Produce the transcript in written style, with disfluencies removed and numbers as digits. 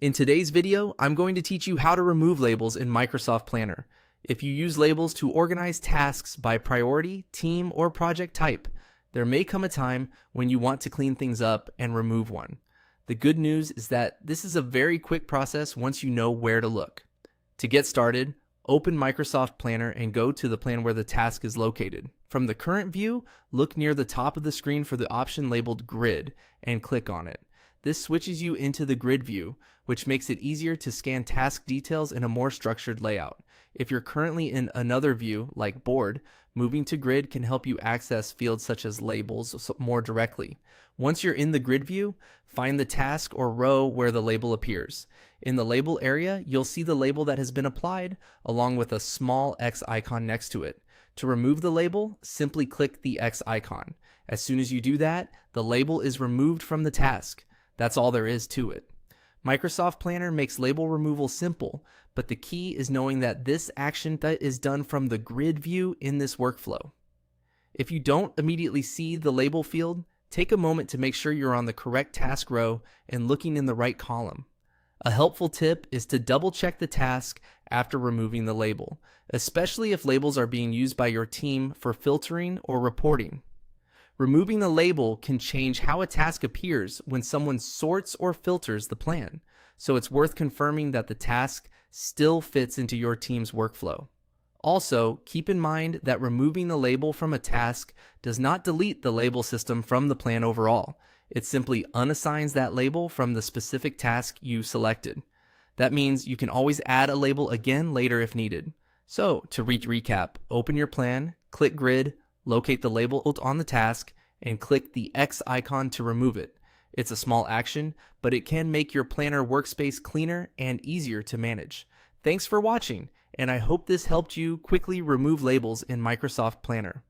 In today's video, I'm going to teach you how to remove labels in Microsoft Planner. If you use labels to organize tasks by priority, team, or project type, there may come a time when you want to clean things up and remove one. The good news is that this is a very quick process once you know where to look. To get started, open Microsoft Planner and go to the plan where the task is located. From the current view, look near the top of the screen for the option labeled Grid and click on it. This switches you into the grid view, which makes it easier to scan task details in a more structured layout. If you're currently in another view, like Board, moving to Grid can help you access fields such as labels more directly. Once you're in the grid view, find the task or row where the label appears. In the label area, you'll see the label that has been applied, along with a small X icon next to it. To remove the label, simply click the X icon. As soon as you do that, the label is removed from the task. That's all there is to it. Microsoft Planner makes label removal simple, but the key is knowing that this action is done from the grid view in this workflow. If you don't immediately see the label field, take a moment to make sure you're on the correct task row and looking in the right column. A helpful tip is to double check the task after removing the label, especially if labels are being used by your team for filtering or reporting. Removing the label can change how a task appears when someone sorts or filters the plan, so it's worth confirming that the task still fits into your team's workflow. Also, keep in mind that removing the label from a task does not delete the label system from the plan overall. It simply unassigns that label from the specific task you selected. That means you can always add a label again later if needed. So, to recap, open your plan, click Grid, locate the label on the task, and click the X icon to remove it. It's a small action, but it can make your planner workspace cleaner and easier to manage. Thanks for watching, and I hope this helped you quickly remove labels in Microsoft Planner.